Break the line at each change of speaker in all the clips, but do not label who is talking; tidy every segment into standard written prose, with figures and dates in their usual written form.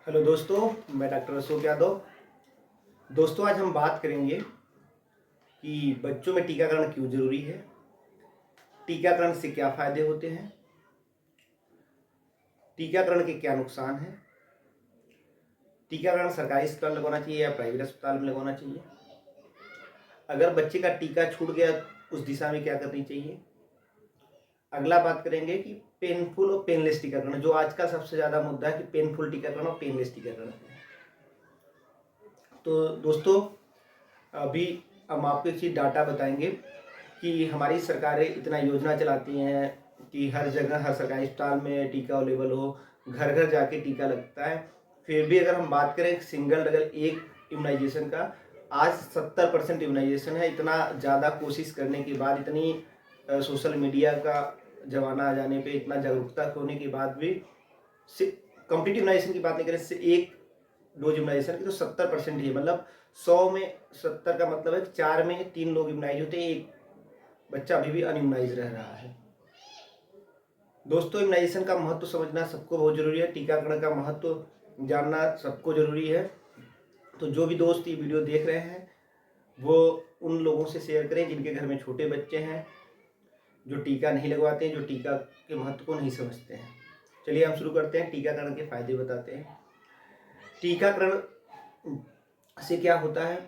Hello दोस्तों, मैं doctor Ashok Yadav. दोस्तों, आज हम बात करेंगे कि बच्चों में टीकाकरण क्यों ज़रूरी है, टीकाकरण से क्या फ़ायदे होते हैं, टीकाकरण के क्या नुकसान हैं, टीकाकरण सरकारी अस्पताल में लगवाना चाहिए या प्राइवेट अस्पताल में लगवाना चाहिए, अगर बच्चे का टीका छूट गया उस दिशा में क्या करनी चाहिए। अगला बात करेंगे कि पेनफुल और पेनलेस टीकाकरण, जो आज का सबसे ज़्यादा मुद्दा है कि पेनफुल टीकाकरण और पेनलेस टीकाकरण। तो दोस्तों, अभी हम आपको एक चीज़ डाटा बताएंगे कि हमारी सरकारें इतना योजना चलाती हैं कि हर जगह हर सरकारी अस्पताल में टीका अवेलेबल हो, घर घर जाके टीका लगता है। फिर भी अगर हम बात करें सिंगल डबल एक इम्यूनाइजेशन का, आज 70% इम्यूनाइजेशन है। इतना ज़्यादा कोशिश करने के बाद, इतनी सोशल मीडिया का ज़माना आ जाने पे, इतना जागरूकता होने के बाद भी कंप्लीट इम्यूनाइजेशन की बात नहीं करें, एक डोज इम्यूनाइजेशन की तो 70% ही है। मतलब 100 में 70 का मतलब है कि 4 में 3 लोग इम्यूनाइज होते हैं, एक बच्चा अभी भी अनइम्यूनाइज रह रहा है। दोस्तों, इम्यूनाइजेशन का महत्व समझना सबको बहुत ज़रूरी है, टीकाकरण का महत्व जानना सबको ज़रूरी है। तो जो भी दोस्त ये वीडियो देख रहे हैं वो उन लोगों से शेयर करें जिनके घर में छोटे बच्चे हैं, जो टीका नहीं लगवाते हैं, जो टीका के महत्व को नहीं समझते हैं। चलिए हम शुरू करते हैं, टीकाकरण के फायदे बताते हैं। टीकाकरण से क्या होता है,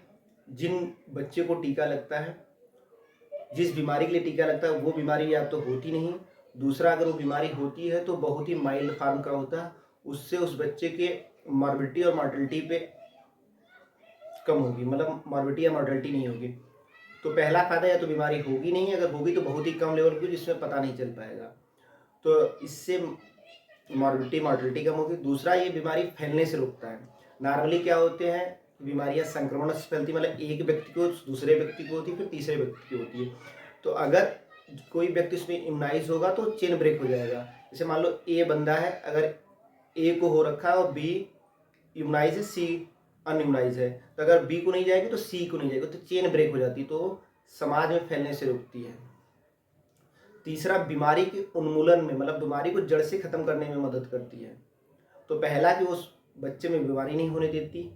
जिन बच्चे को टीका लगता है, जिस बीमारी के लिए टीका लगता है वो बीमारी या तो होती नहीं, दूसरा अगर वो बीमारी होती है तो बहुत ही माइल्ड फॉर्म का होता है, उससे उस बच्चे के मॉर्बिडिटी और मॉर्टलिटी पे कम होगी, मतलब मॉर्बिडिटी या मॉर्टलिटी नहीं होगी। तो पहला फायदा, या तो बीमारी होगी नहीं, अगर होगी तो बहुत ही कम लेवल की, जिसमें पता नहीं चल पाएगा, तो इससे मॉर्बिडिटी मॉर्टलिटी कम होगी। दूसरा, ये बीमारी फैलने से रोकता है। नॉर्मली क्या होते हैं, बीमारियां संक्रमण से फैलती, मतलब एक व्यक्ति को दूसरे व्यक्ति को होती है, फिर तीसरे व्यक्ति की होती है। तो अगर कोई व्यक्ति इसमें इम्यूनाइज होगा तो चेन ब्रेक हो जाएगा। जैसे मान लो ए बंदा है, अगर ए को हो रखा है और बी इम्यूनाइज है, सी अनइम्यूनाइज है, तो अगर बी को नहीं जाएगी तो सी को नहीं जाएगी, तो चेन ब्रेक हो जाती है, तो समाज में फैलने से रोकती है। तीसरा, बीमारी के उन्मूलन में, मतलब बीमारी को जड़ से खत्म करने में मदद करती है। तो पहला कि उस बच्चे में बीमारी नहीं होने देती,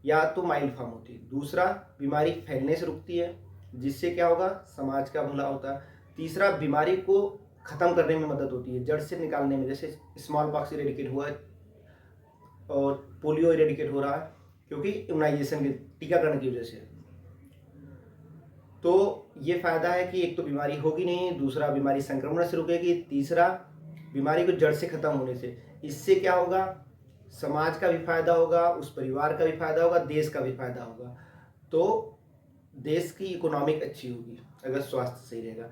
या तो माइल्ड फॉर्म होती है। दूसरा, बीमारी फैलने से रुकती है, जिससे क्या होगा, समाज का भला होता है। तीसरा, बीमारी को खत्म करने में मदद होती है, जड़ से निकालने में। जैसे स्मॉल पॉक्स इरेडिकेट हुआ है और पोलियो इरेडिकेट हो रहा है, क्योंकि इम्यूनाइजेशन के, टीकाकरण की वजह से। तो ये फायदा है कि एक तो बीमारी होगी नहीं, दूसरा बीमारी संक्रमण से रुकेगी, तीसरा बीमारी को जड़ से खत्म होने से। इससे क्या होगा, समाज का भी फायदा होगा, उस परिवार का भी फायदा होगा, देश का भी फायदा होगा। तो देश की इकोनॉमिक अच्छी होगी अगर स्वास्थ्य सही रहेगा,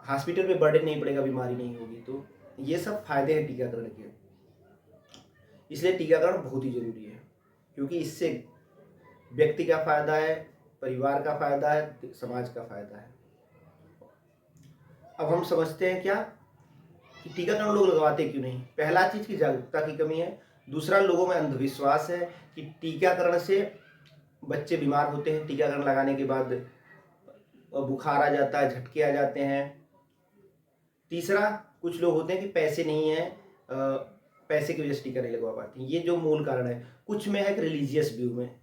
हॉस्पिटल में बर्डन नहीं पड़ेगा, बीमारी नहीं होगी। तो ये सब फायदे हैं टीकाकरण के। इसलिए टीकाकरण बहुत ही जरूरी है, क्योंकि इससे व्यक्ति का फायदा है, परिवार का फायदा है, समाज का फायदा है। अब हम समझते हैं क्या कि टीकाकरण लोग लगवाते क्यों नहीं। पहला चीज की जागरूकता की कमी है। दूसरा, लोगों में अंधविश्वास है कि टीकाकरण से बच्चे बीमार होते हैं, टीकाकरण लगाने के बाद बुखार आ जाता है, झटके आ जाते हैं। तीसरा, कुछ लोग होते हैं कि पैसे नहीं है, पैसे की वजह से टीका नहीं लगवा पाते। ये जो मूल कारण है, कुछ में है कि रिलीजियस व्यू में।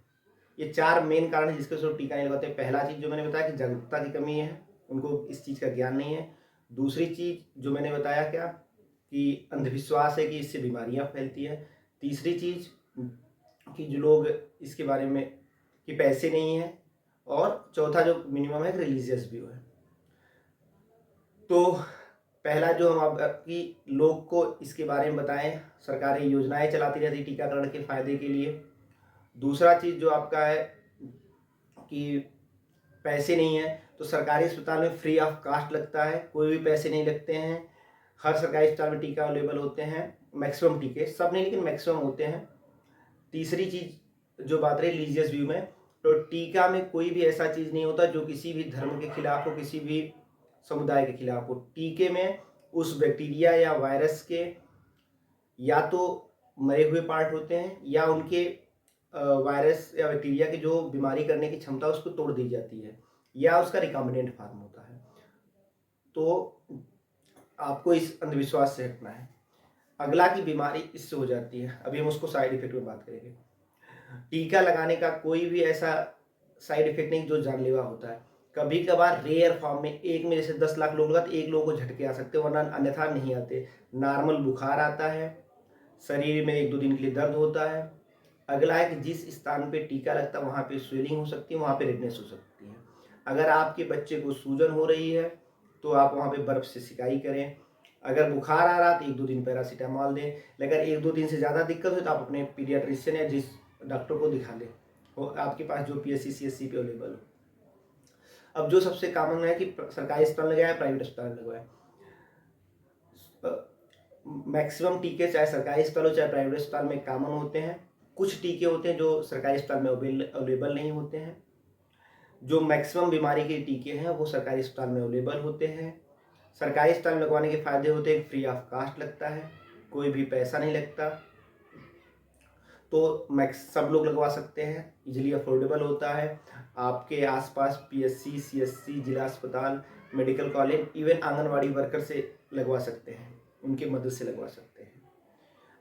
ये 4 मेन कारण है जिसके वजह से टीका नहीं लगवाते। पहला चीज जो मैंने बताया कि जागरूकता की कमी है, उनको इस चीज का ज्ञान नहीं है। दूसरी चीज जो मैंने बताया क्या, कि अंधविश्वास है कि इससे बीमारियां फैलती है। तीसरी चीज कि जो लोग इसके बारे में, कि पैसे नहीं है। और चौथा जो मिनिमम है, रिलीजियस व्यू है। तो पहला जो हम आपकी लोग को इसके बारे में बताएं, सरकारें योजनाएं चलाती रहती टीकाकरण के फायदे के लिए। दूसरा चीज जो आपका है कि पैसे नहीं है, तो सरकारी अस्पताल में फ्री ऑफ कास्ट लगता है, कोई भी पैसे नहीं लगते हैं। हर सरकारी अस्पताल में टीका अवेलेबल होते हैं, मैक्सिमम टीके, सब नहीं लेकिन मैक्सिमम होते हैं। तीसरी चीज जो बात रही रिलीजियस व्यू में, तो टीका में कोई भी ऐसा चीज नहीं होता जो किसी भी धर्म के खिलाफ हो, किसी भी समुदाय के खिलाफ हो। टीके में उस बैक्टीरिया या वायरस के या तो मरे हुए पार्ट होते हैं, या उनके वायरस या बैक्टीरिया की जो बीमारी करने की क्षमता उसको तोड़ दी जाती है, या उसका रिकॉम्बिनेंट फॉर्म होता है। तो आपको इस अंधविश्वास से हटना है। अगला की बीमारी इससे हो जाती है। अभी हम उसको साइड इफेक्ट में बात करेंगे। टीका लगाने का कोई भी ऐसा साइड इफेक्ट नहीं जो जानलेवा होता है। कभी कभार रेयर फॉर्म में एक में जैसे 10 लाख लोग होगा तो एक लोगों को झटके आ सकते हैं, वरना अन्यथा नहीं आते। नॉर्मल बुखार आता है, शरीर में 1-2 दिन के लिए दर्द होता है। अगला है कि जिस स्थान पे टीका लगता है वहाँ पे स्वेलिंग हो सकती है, वहाँ पे रेडनेस हो सकती है। अगर आपके बच्चे को सूजन हो रही है तो आप वहाँ पे बर्फ से सिकाई करें। अगर बुखार आ रहा है तो 1-2 दिन पैरासीटामोल दें। अगर 1-2 दिन से ज़्यादा दिक्कत हो तो आप अपने पीडियाट्रिशियन या जिस डॉक्टर को दिखा लें, वो आपके पास जो पीएचसी सीएचसी पे अवेलेबल हो। अब जो सबसे कॉमन है कि सरकारी अस्पताल लगाया है, प्राइवेट अस्पताल लगवाया। मैक्सिमम टीके चाहे सरकारी अस्पताल हो चाहे प्राइवेट अस्पताल में कॉमन होते हैं। कुछ टीके होते हैं जो सरकारी अस्पताल में अवेलेबल नहीं होते हैं। जो मैक्सिमम बीमारी के टीके हैं वो सरकारी अस्पताल में अवेलेबल होते हैं। सरकारी अस्पताल में लगवाने के फ़ायदे होते हैं, फ्री ऑफ कास्ट लगता है, कोई भी पैसा नहीं लगता, तो मैक्स सब लोग लगवा सकते हैं, इजीली अफोर्डेबल होता है। आपके आसपास पीएचसी सीएचसी जिला अस्पताल medical college even anganwadi worker से लगवा सकते हैं, उनकी मदद से लगवा सकते हैं।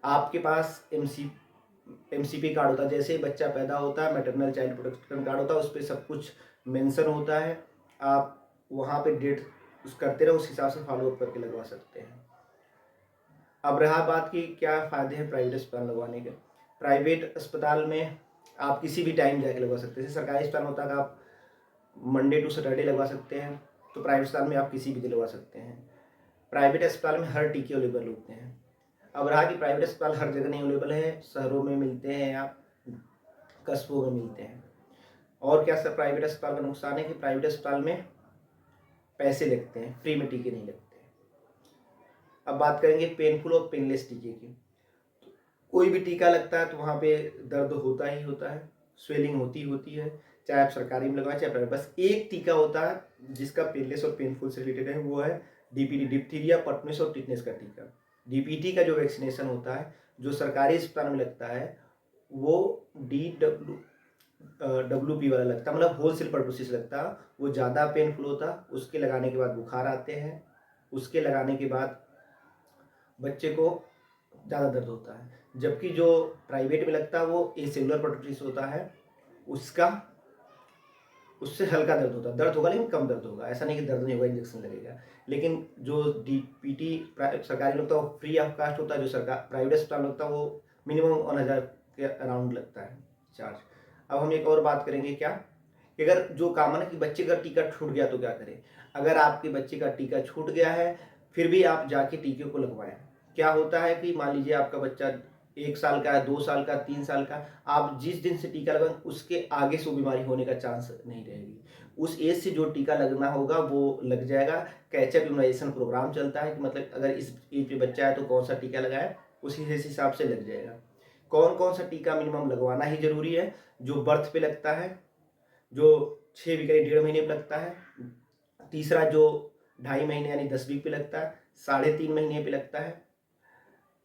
आपके पास एमसीपी कार्ड होता है, जैसे ही बच्चा पैदा होता है मैटरनल चाइल्ड प्रोटेक्शन कार्ड होता है, उस पर सब कुछ मेंशन होता है। आप वहाँ पे डेट करते रहो, उस हिसाब से फॉलोअप करके लगवा सकते हैं। अब रहा बात की क्या फ़ायदे हैं प्राइवेट अस्पताल लगवाने के। प्राइवेट अस्पताल में आप किसी भी टाइम जाके लगवा सकते हैं। जैसे सरकारी अस्पताल में होता है कि आप मंडे टू सैटरडे लगवा सकते हैं, तो प्राइवेट अस्पताल में आप किसी भी दिन लगवा सकते हैं। प्राइवेट अस्पताल में हर टीके अवेलेबल होते हैं। अब रहा कि प्राइवेट अस्पताल हर जगह नहीं अवेलेबल है, शहरों में मिलते हैं या कस्बों में मिलते हैं। और क्या सर प्राइवेट अस्पताल का नुकसान है कि प्राइवेट अस्पताल में पैसे लगते हैं, फ्री में टीके नहीं लगते। अब बात करेंगे पेनफुल और पेनलेस टीके की। कोई भी टीका लगता है तो वहाँ पे दर्द होता ही होता है, स्वेलिंग होती है, चाहे आप सरकारी में लगवाएं चाहे प्राइवेट। बस एक टीका होता है जिसका पेनलेस और पेनफुल से रिलेटेड है, वो है डीपीटी, डिप्थीरिया परटूसिस और टिटनेस का टीका। डीपीटी का जो वैक्सीनेशन होता है जो सरकारी अस्पताल में लगता है वो WP वाला लगता है, मतलब होलसेल परटूसिस लगता है, वो ज़्यादा पेनफुल होता है। उसके लगाने के बाद बुखार आते हैं, उसके लगाने के बाद बच्चे को ज़्यादा दर्द होता है। जबकि जो प्राइवेट में लगता है वो एसेलुलर परटूसिस होता है, उससे हल्का दर्द होता है, दर्द होगा लेकिन कम दर्द होगा। ऐसा नहीं कि दर्द नहीं होगा, इंजेक्शन लगेगा। लेकिन जो डीपीटी सरकारी लगता है वो फ्री ऑफ कास्ट होता है, जो सरकार प्राइवेट अस्पताल लगता है वो मिनिमम 1000 के अराउंड लगता है चार्ज। अब हम एक और बात करेंगे क्या कि अगर जो कॉमन है कि बच्चे का टीका छूट गया तो क्या करें। अगर आपके बच्चे का टीका छूट गया है फिर भी आप जाके टीके को लगवाएं। क्या होता है कि मान लीजिए आपका बच्चा 1 साल का है, 2 साल का, 3 साल का, आप जिस दिन से टीका लगाएं उसके आगे से वो बीमारी होने का चांस नहीं रहेगी। उस एज से जो टीका लगना होगा वो लग जाएगा। कैचअप इम्यूनाइजेशन प्रोग्राम चलता है कि मतलब अगर इस एज पे बच्चा है तो कौन सा टीका लगाए, उसी हिसाब से लग जाएगा। कौन कौन सा टीका मिनिमम लगवाना ही जरूरी है, जो बर्थ पे लगता है, जो 6 वीक यानी 1.5 महीने पे लगता है, तीसरा जो 2.5 महीने यानी 10 वीक पे लगता है, 3.5 महीने पे लगता है,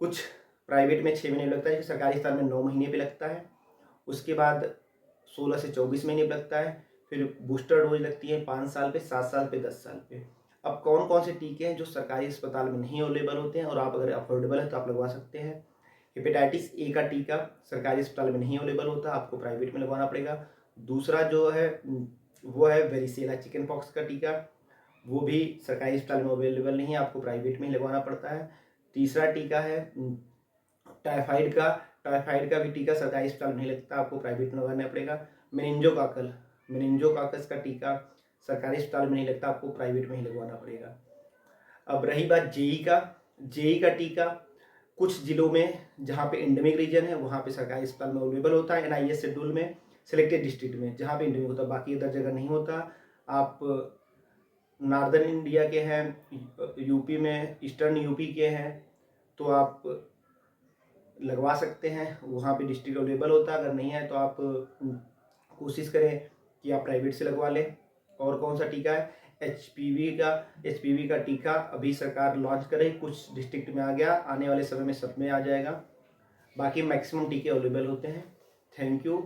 कुछ प्राइवेट में 6 महीने पे लगता है, सरकारी अस्पताल में 9 महीने पे लगता है, उसके बाद 16 से 24 महीने पे लगता है, फिर बूस्टर डोज लगती है 5 साल पे, 7 साल पे, 10 साल पे। अब कौन कौन से टीके हैं जो सरकारी अस्पताल में नहीं अवेलेबल होते हैं और आप अगर अफोर्डेबल है तो आप लगवा सकते हैं। हेपेटाइटिस ए का टीका सरकारी अस्पताल में नहीं अवेलेबल होता, आपको प्राइवेट में लगवाना पड़ेगा। दूसरा जो है वो है वेरिसेला चिकन पॉक्स का टीका, वो भी सरकारी अस्पताल में अवेलेबल नहीं है, आपको प्राइवेट में ही लगवाना पड़ता है। तीसरा टीका है टाइफाइड का भी टीका सरकारी अस्पताल में नहीं लगता, आपको प्राइवेट में लगवाना पड़ेगा। मेनिंजोकाकस का टीका सरकारी अस्पताल में नहीं लगता, आपको प्राइवेट में ही लगवाना पड़ेगा। अब रही बात जेई का टीका कुछ जिलों में जहाँ पे एंडेमिक रीजन है वहाँ पे सरकारी अस्पताल में अवेलेबल होता है, NIS शेड्यूल में सिलेक्टेड डिस्ट्रिक्ट में जहाँ पे एंडेमिक होता है, बाकी अदर जगह नहीं होता। आप नॉर्दर्न इंडिया के हैं, यूपी में ईस्टर्न यूपी के हैं तो आप लगवा सकते हैं, वहाँ पे डिस्ट्रिक्ट अवेलेबल होता है। अगर नहीं है तो आप कोशिश करें कि आप प्राइवेट से लगवा लें। और कौन सा टीका है HPV का टीका अभी सरकार लॉन्च करे, कुछ डिस्ट्रिक्ट में आ गया, आने वाले समय में सब में आ जाएगा। बाकी मैक्सिमम टीके अवेलेबल होते हैं। Thank you.